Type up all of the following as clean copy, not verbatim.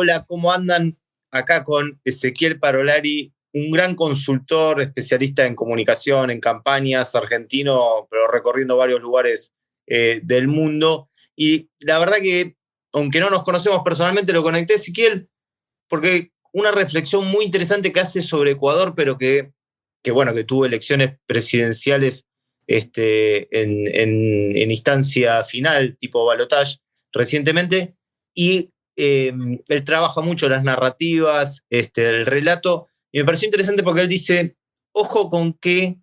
Hola, ¿cómo andan? Acá con Ezequiel Parolari, un gran consultor, especialista en comunicación, en campañas, argentino, pero recorriendo varios lugares del mundo. Y la verdad que, aunque no nos conocemos personalmente, lo conecté, Ezequiel, porque una reflexión muy interesante que hace sobre Ecuador, pero que tuvo elecciones presidenciales en instancia final, tipo balotage, recientemente, y él trabaja mucho las narrativas, el relato, y me pareció interesante porque él dice, ojo con que,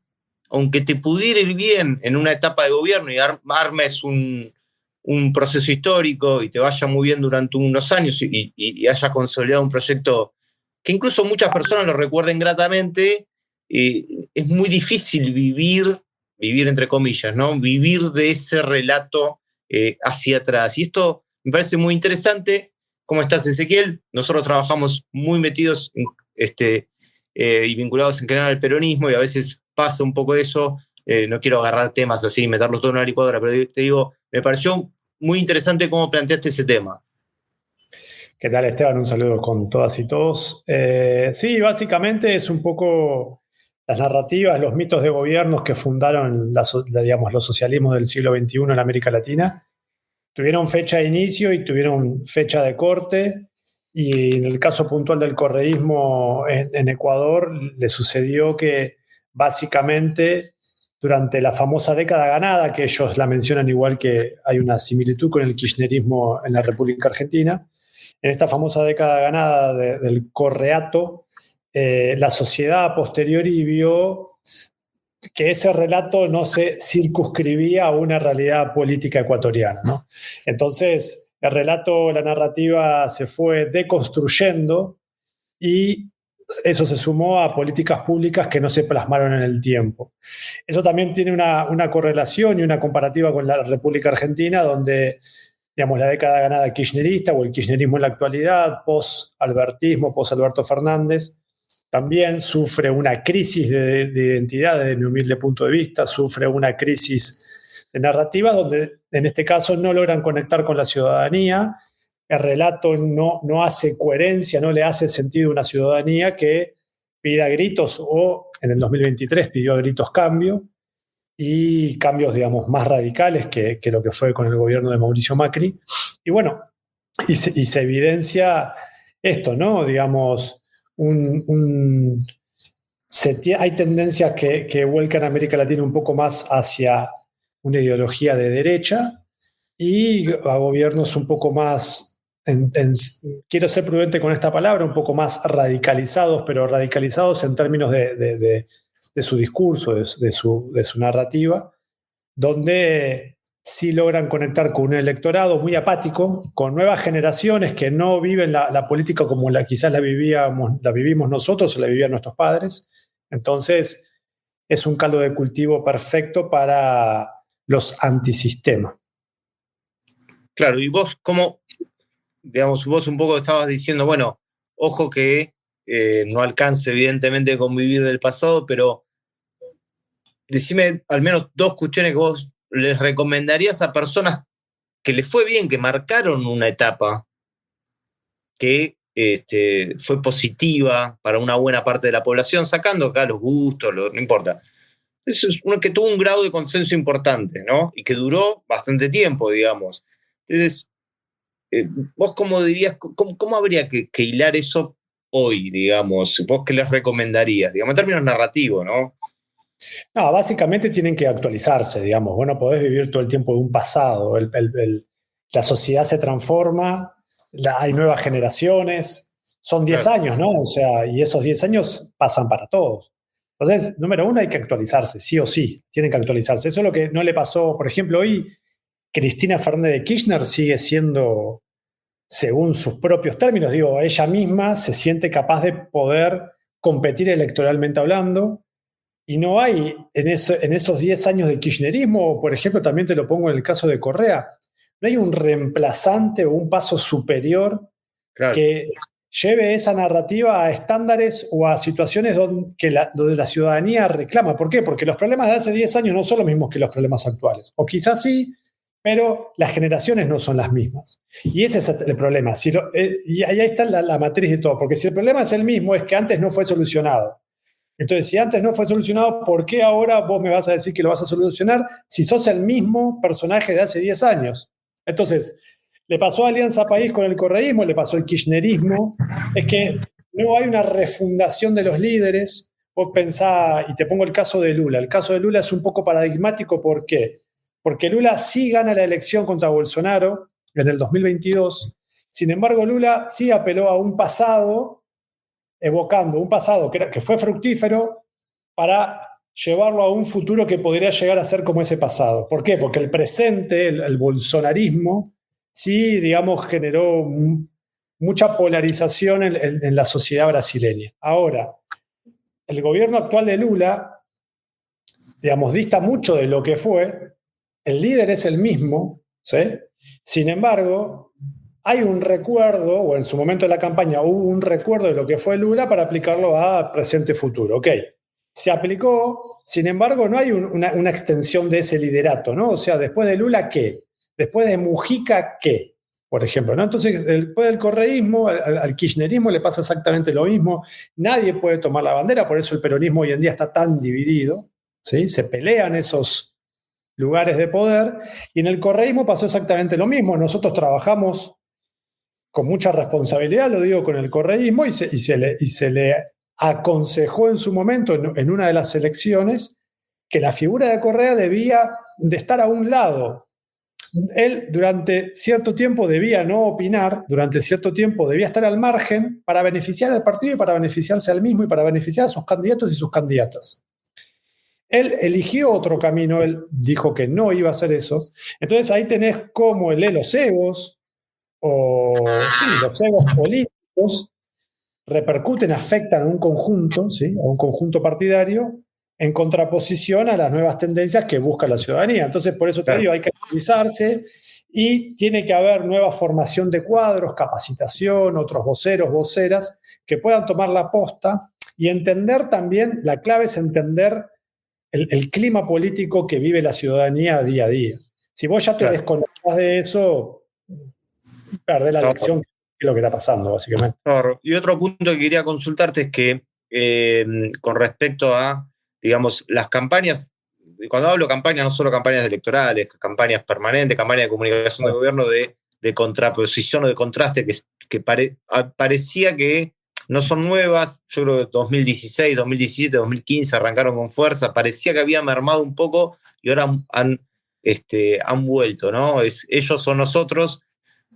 aunque te pudiera ir bien en una etapa de gobierno y armes un proceso histórico y te vaya muy bien durante unos años y haya consolidado un proyecto que incluso muchas personas lo recuerden gratamente, es muy difícil vivir entre comillas, ¿no? Vivir de ese relato hacia atrás. Y esto me parece muy interesante. ¿Cómo estás, Ezequiel? Nosotros trabajamos muy metidos y vinculados en general al peronismo y a veces pasa un poco eso. No quiero agarrar temas así, meterlos todo en una licuadora, pero te digo, me pareció muy interesante cómo planteaste ese tema. ¿Qué tal, Esteban? Un saludo con todas y todos. Sí, básicamente es un poco las narrativas, los mitos de gobiernos que fundaron los socialismos del siglo XXI en América Latina. Tuvieron fecha de inicio y tuvieron fecha de corte. Y en el caso puntual del correísmo en Ecuador, le sucedió que básicamente durante la famosa década ganada, que ellos la mencionan igual que hay una similitud con el kirchnerismo en la República Argentina, en esta famosa década ganada del correato, la sociedad a posteriori vio que ese relato no se circunscribía a una realidad política ecuatoriana, ¿no? Entonces, el relato, la narrativa se fue deconstruyendo y eso se sumó a políticas públicas que no se plasmaron en el tiempo. Eso también tiene una correlación y una comparativa con la República Argentina, donde digamos, la década ganada kirchnerista o el kirchnerismo en la actualidad, post-albertismo, post-Alberto Fernández, también sufre una crisis de identidad desde mi humilde punto de vista, sufre una crisis de narrativa donde en este caso no logran conectar con la ciudadanía, el relato no hace coherencia, no le hace sentido a una ciudadanía que pida gritos o en el 2023 pidió a gritos cambio, y cambios, digamos, más radicales que lo que fue con el gobierno de Mauricio Macri. Y bueno, y se evidencia esto, ¿no? Digamos, hay tendencias que vuelcan a América Latina un poco más hacia una ideología de derecha y a gobiernos un poco más, quiero ser prudente con esta palabra, un poco más radicalizados, pero radicalizados en términos de su discurso, de su narrativa, donde sí logran conectar con un electorado muy apático, con nuevas generaciones que no viven la política como quizás la vivimos nosotros o la vivían nuestros padres. Entonces, es un caldo de cultivo perfecto para los antisistemas. Claro, y vos, ¿cómo, digamos, vos un poco estabas diciendo, bueno, ojo que no alcance evidentemente a convivir del pasado, pero decime al menos dos cuestiones que vos les recomendarías a personas que les fue bien, que marcaron una etapa que fue positiva para una buena parte de la población, sacando acá los gustos, no importa. Eso es uno que tuvo un grado de consenso importante, ¿no? Y que duró bastante tiempo, digamos. Entonces, vos cómo dirías, cómo habría que hilar eso hoy, digamos? ¿Vos qué les recomendarías? Digamos, en términos narrativos, ¿no? No, básicamente tienen que actualizarse, digamos. Vos no podés vivir todo el tiempo de un pasado. La sociedad se transforma, hay nuevas generaciones, son 10 Claro. años, ¿no? O sea, y esos 10 años pasan para todos. Entonces, número uno, hay que actualizarse, sí o sí, tienen que actualizarse. Eso es lo que no le pasó, por ejemplo, hoy Cristina Fernández de Kirchner sigue siendo, según sus propios términos, digo, ella misma se siente capaz de poder competir electoralmente hablando y no hay en esos 10 años de kirchnerismo, por ejemplo, también te lo pongo en el caso de Correa, no hay un reemplazante o un paso superior Claro. que lleve esa narrativa a estándares o a situaciones donde la ciudadanía reclama. ¿Por qué? Porque los problemas de hace 10 años no son los mismos que los problemas actuales. O quizás sí, pero las generaciones no son las mismas. Y ese es el problema. Y ahí está la matriz de todo, porque si el problema es el mismo, es que antes no fue solucionado. Entonces, si antes no fue solucionado, ¿por qué ahora vos me vas a decir que lo vas a solucionar si sos el mismo personaje de hace 10 años? Entonces, le pasó a Alianza País con el correísmo, le pasó al kirchnerismo, es que no hay una refundación de los líderes. Vos pensá, y te pongo el caso de Lula. El caso de Lula es un poco paradigmático, ¿por qué? Porque Lula sí gana la elección contra Bolsonaro en el 2022, sin embargo Lula sí apeló a un pasado, evocando un pasado que fue fructífero para llevarlo a un futuro que podría llegar a ser como ese pasado. ¿Por qué? Porque el presente, el bolsonarismo, sí, digamos, generó mucha polarización en la sociedad brasileña. Ahora, el gobierno actual de Lula, digamos, dista mucho de lo que fue, el líder es el mismo, ¿sí? Sin embargo, hay un recuerdo, o en su momento de la campaña hubo un recuerdo de lo que fue Lula para aplicarlo a presente-futuro. Ok, se aplicó, sin embargo, no hay una extensión de ese liderato, ¿no? O sea, después de Lula, ¿qué? Después de Mujica, ¿qué? Por ejemplo, ¿no? Entonces, después del correísmo, al kirchnerismo le pasa exactamente lo mismo. Nadie puede tomar la bandera, por eso el peronismo hoy en día está tan dividido, ¿sí? Se pelean esos lugares de poder, y en el correísmo pasó exactamente lo mismo. Nosotros trabajamos con mucha responsabilidad, lo digo, con el correísmo, y se le aconsejó en su momento, en una de las elecciones, que la figura de Correa debía de estar a un lado. Él durante cierto tiempo debía no opinar, durante cierto tiempo debía estar al margen para beneficiar al partido y para beneficiarse al mismo y para beneficiar a sus candidatos y sus candidatas. Él eligió otro camino, él dijo que no iba a hacer eso. Entonces ahí tenés como los egos, o sí, los egos políticos repercuten, afectan a un conjunto, ¿sí? A un conjunto partidario, en contraposición a las nuevas tendencias que busca la ciudadanía. Entonces, por eso te digo, hay que actualizarse y tiene que haber nueva formación de cuadros, capacitación, otros voceros, voceras, que puedan tomar la posta y entender también, la clave es entender el clima político que vive la ciudadanía día a día. Si vos ya te desconectás de eso, perdés la lección, que es lo que está pasando, básicamente. Y otro punto que quería consultarte es que con respecto a, digamos, las campañas, cuando hablo campañas, no solo campañas electorales, campañas permanentes, campañas de comunicación del gobierno de contraposición o de contraste, que parecía que no son nuevas. Yo creo que 2016, 2017, 2015 arrancaron con fuerza, parecía que había mermado un poco y ahora han vuelto, ¿no? Ellos o nosotros,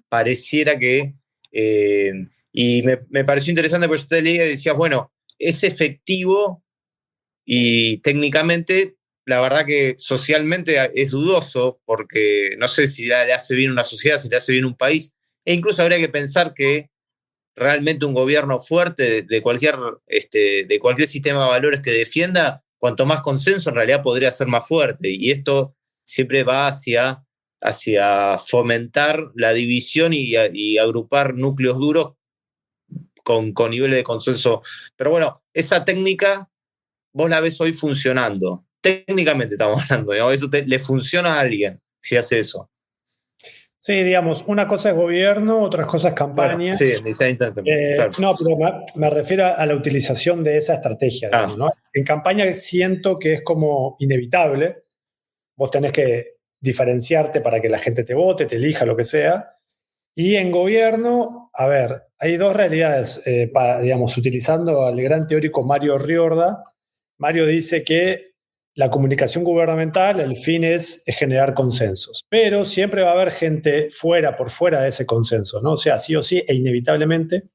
pareciera que... y me pareció interesante porque yo te leía y decías, bueno, es efectivo y técnicamente, la verdad que socialmente es dudoso, porque no sé si le hace bien una sociedad, si le hace bien un país, e incluso habría que pensar que realmente un gobierno fuerte de cualquier sistema de valores que defienda, cuanto más consenso en realidad podría ser más fuerte, y esto siempre va hacia fomentar la división y agrupar núcleos duros con niveles de consenso. Pero bueno, esa técnica vos la ves hoy funcionando. Técnicamente estamos hablando, ¿no? Eso le funciona a alguien si hace eso. Sí, digamos, una cosa es gobierno, otra cosa es campaña. Bueno, sí, claro. No, pero me refiero a la utilización de esa estrategia. Digamos, ¿no? En campaña siento que es como inevitable. Vos tenés que diferenciarte para que la gente te vote, te elija, lo que sea. Y en gobierno, a ver, hay dos realidades. Digamos, utilizando al gran teórico Mario Riorda, Mario dice que la comunicación gubernamental, el fin es generar consensos, pero siempre va a haber gente por fuera de ese consenso, ¿no? O sea, sí o sí, e inevitablemente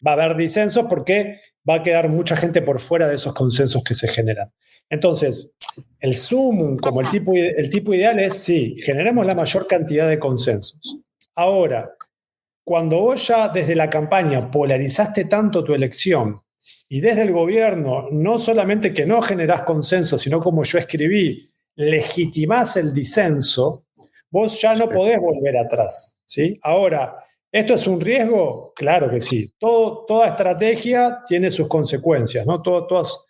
va a haber disensos porque va a quedar mucha gente por fuera de esos consensos que se generan. Entonces, el sumum, como el tipo ideal es, sí, generemos la mayor cantidad de consensos. Ahora, cuando vos ya desde la campaña polarizaste tanto tu elección y desde el gobierno no solamente que no generás consenso, sino como yo escribí, legitimás el disenso, vos ya no podés volver atrás, ¿sí? Ahora, ¿esto es un riesgo? Claro que sí. Toda estrategia tiene sus consecuencias, ¿no? Todas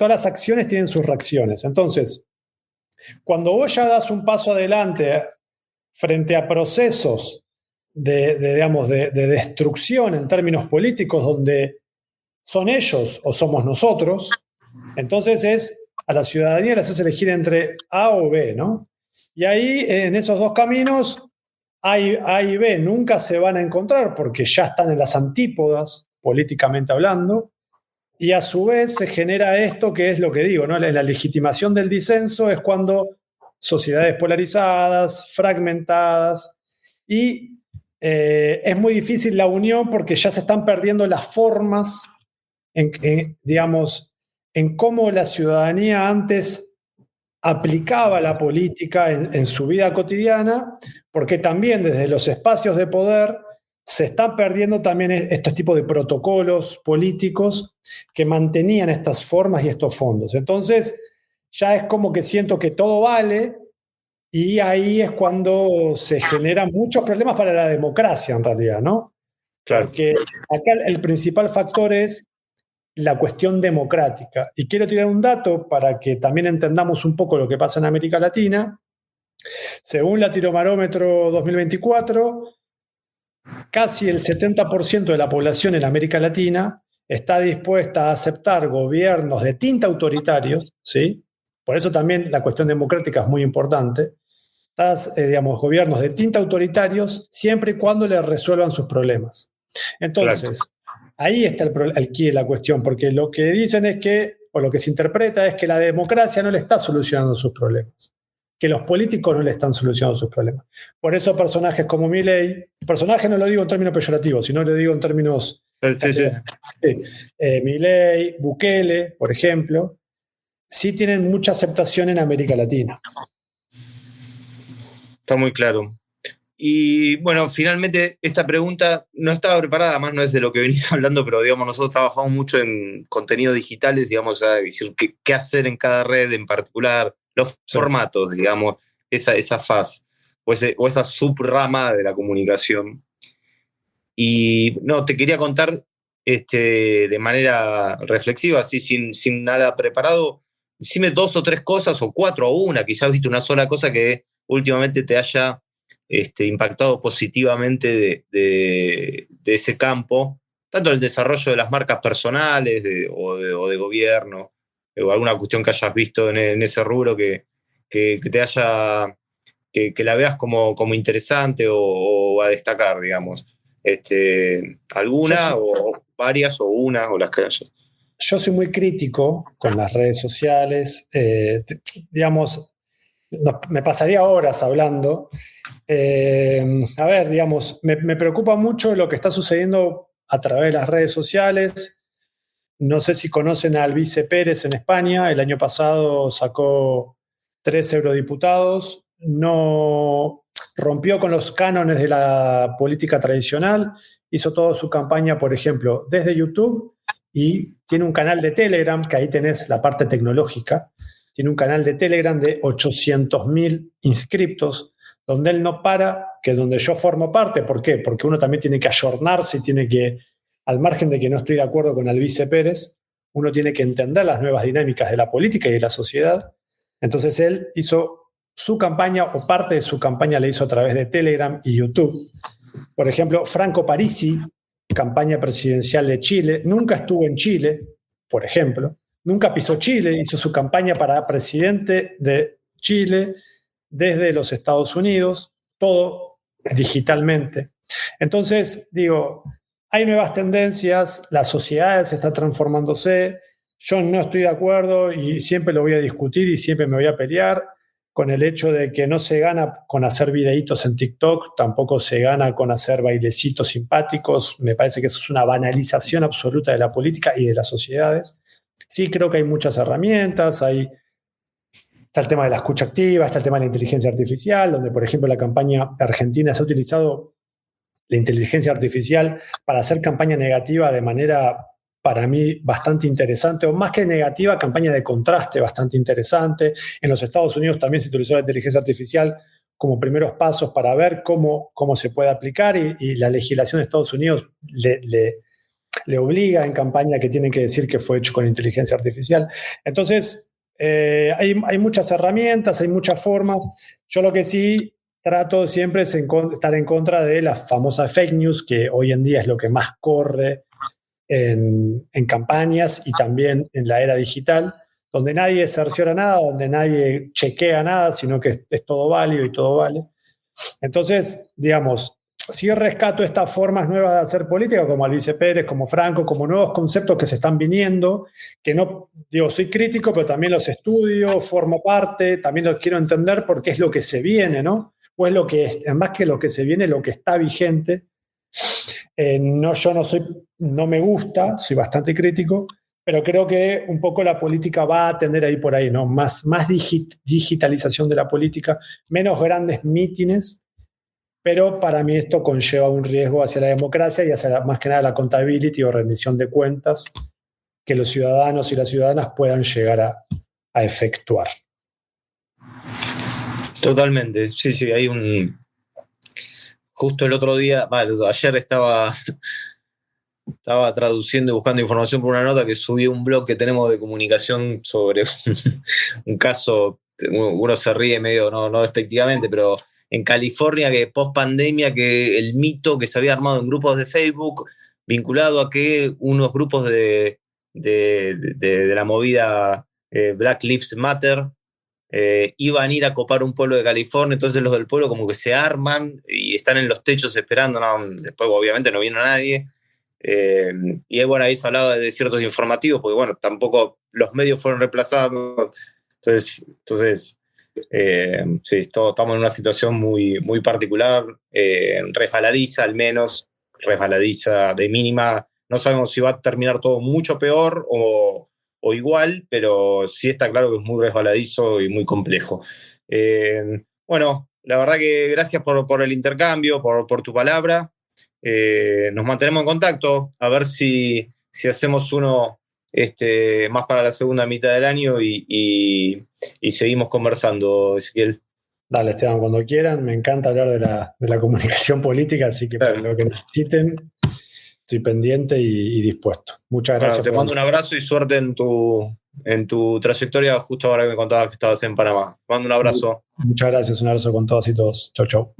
las acciones tienen sus reacciones. Entonces, cuando vos ya das un paso adelante frente a procesos digamos, de destrucción en términos políticos donde son ellos o somos nosotros, entonces a la ciudadanía les hace elegir entre A o B, ¿no? Y ahí, en esos dos caminos, A y B nunca se van a encontrar porque ya están en las antípodas, políticamente hablando, y a su vez se genera esto que es lo que digo, ¿no? La legitimación del disenso es cuando sociedades polarizadas, fragmentadas, y es muy difícil la unión porque ya se están perdiendo las formas digamos, en cómo la ciudadanía antes aplicaba la política en su vida cotidiana, porque también desde los espacios de poder se están perdiendo también estos tipos de protocolos políticos que mantenían estas formas y estos fondos. Entonces, ya es como que siento que todo vale, y ahí es cuando se generan muchos problemas para la democracia, en realidad, ¿no? Claro. Porque acá el principal factor es la cuestión democrática. Y quiero tirar un dato para que también entendamos un poco lo que pasa en América Latina. Según Latinobarómetro 2024, casi el 70% de la población en América Latina está dispuesta a aceptar gobiernos de tinta autoritarios, ¿sí? Por eso también la cuestión democrática es muy importante. Digamos, gobiernos de tinta autoritarios siempre y cuando les resuelvan sus problemas. Entonces, ahí está el quid de la cuestión, porque lo que dicen es que, o lo que se interpreta es que la democracia no le está solucionando sus problemas, que los políticos no le están solucionando sus problemas. Por eso personajes como Milei, personaje no lo digo en términos peyorativos, sino lo digo en términos... Sí. Milei, Bukele, por ejemplo, sí tienen mucha aceptación en América Latina. Está muy claro. Y bueno, finalmente esta pregunta no estaba preparada, más no es de lo que venís hablando, pero digamos, nosotros trabajamos mucho en contenidos digitales, digamos, a decir qué hacer en cada red en particular, los formatos, digamos, esa faz o esa subrama de la comunicación. Y no, te quería contar de manera reflexiva, así sin nada preparado, decime 2 o 3 cosas, o 4 o una, quizás viste una sola cosa que últimamente te haya impactado positivamente de ese campo, tanto el desarrollo de las marcas personales o de gobierno, o alguna cuestión que hayas visto en ese rubro que te haya, que la veas como interesante o a destacar, digamos. ¿Alguna o varias o una o las que haya? Yo soy muy crítico con las redes sociales, digamos, me pasaría horas hablando. A ver, digamos, me preocupa mucho lo que está sucediendo a través de las redes sociales. No sé si conocen a Albice Pérez en España. El año pasado sacó 3 eurodiputados. No rompió con los cánones de la política tradicional. Hizo toda su campaña, por ejemplo, desde YouTube, y tiene un canal de Telegram, que ahí tenés la parte tecnológica. Tiene un canal de Telegram de 800.000 inscriptos, donde él no para, que donde yo formo parte. ¿Por qué? Porque uno también tiene que ayornarse y tiene que, al margen de que no estoy de acuerdo con Albice Pérez, uno tiene que entender las nuevas dinámicas de la política y de la sociedad. Entonces él hizo su campaña, o parte de su campaña la hizo a través de Telegram y YouTube. Por ejemplo, Franco Parisi, campaña presidencial de Chile, nunca estuvo en Chile, por ejemplo. Nunca pisó Chile, hizo su campaña para presidente de Chile desde los Estados Unidos, todo digitalmente. Entonces, digo, hay nuevas tendencias, la sociedad se está transformándose, yo no estoy de acuerdo y siempre lo voy a discutir y siempre me voy a pelear con el hecho de que no se gana con hacer videitos en TikTok, tampoco se gana con hacer bailecitos simpáticos. Me parece que eso es una banalización absoluta de la política y de las sociedades. Sí, creo que hay muchas herramientas, está el tema de la escucha activa, está el tema de la inteligencia artificial, donde, por ejemplo, la campaña argentina se ha utilizado la inteligencia artificial para hacer campaña negativa de manera, para mí, bastante interesante, o más que negativa, campaña de contraste bastante interesante. En los Estados Unidos también se utilizó la inteligencia artificial como primeros pasos para ver cómo se puede aplicar, y la legislación de Estados Unidos le obliga en campaña que tienen que decir que fue hecho con inteligencia artificial. Entonces, hay muchas herramientas, hay muchas formas. Yo lo que sí trato siempre es estar en contra de las famosas fake news, que hoy en día es lo que más corre en campañas y también en la era digital, donde nadie cerciora nada, donde nadie chequea nada, sino que es todo válido y todo vale. Entonces, digamos, sí rescato estas formas nuevas de hacer política, como Albice Pérez, como Franco, como nuevos conceptos que se están viniendo, que no, digo, soy crítico, pero también los estudio, formo parte, también los quiero entender porque es lo que se viene, ¿no? O es lo que es, más que lo que se viene, lo que está vigente. No, yo no me gusta, soy bastante crítico, pero creo que un poco la política va a tender ahí por ahí, ¿no? Más digitalización de la política, menos grandes mítines, pero para mí esto conlleva un riesgo hacia la democracia y hacia más que nada la accountability o rendición de cuentas que los ciudadanos y las ciudadanas puedan llegar a efectuar. Totalmente, sí, hay un... Justo el otro día, ayer estaba traduciendo y buscando información por una nota que subí un blog que tenemos de comunicación sobre un caso, uno se ríe medio, no despectivamente, pero en California, que post pandemia, que el mito que se había armado en grupos de Facebook vinculado a que unos grupos de la movida Black Lives Matter iban a ir a copar un pueblo de California, entonces los del pueblo como que se arman y están en los techos esperando, después obviamente no vino nadie. Y bueno, ahí se hablaba de ciertos informativos, porque bueno, tampoco los medios fueron reemplazados. Entonces sí, estamos en una situación muy, muy particular, resbaladiza al menos, resbaladiza de mínima. No sabemos si va a terminar todo mucho peor o igual, pero sí está claro que es muy resbaladizo y muy complejo. Bueno, la verdad que gracias por el intercambio, por tu palabra. Nos mantenemos en contacto, a ver si hacemos uno más para la segunda mitad del año y seguimos conversando, Ezequiel. Dale, Esteban, cuando quieran. Me encanta hablar de la comunicación política, así que para lo que necesiten, estoy pendiente y dispuesto. Muchas gracias. Te mando un abrazo y suerte en tu trayectoria, justo ahora que me contabas que estabas en Panamá. Te mando un abrazo. Muchas gracias, un abrazo con todas y todos. Chau, chau.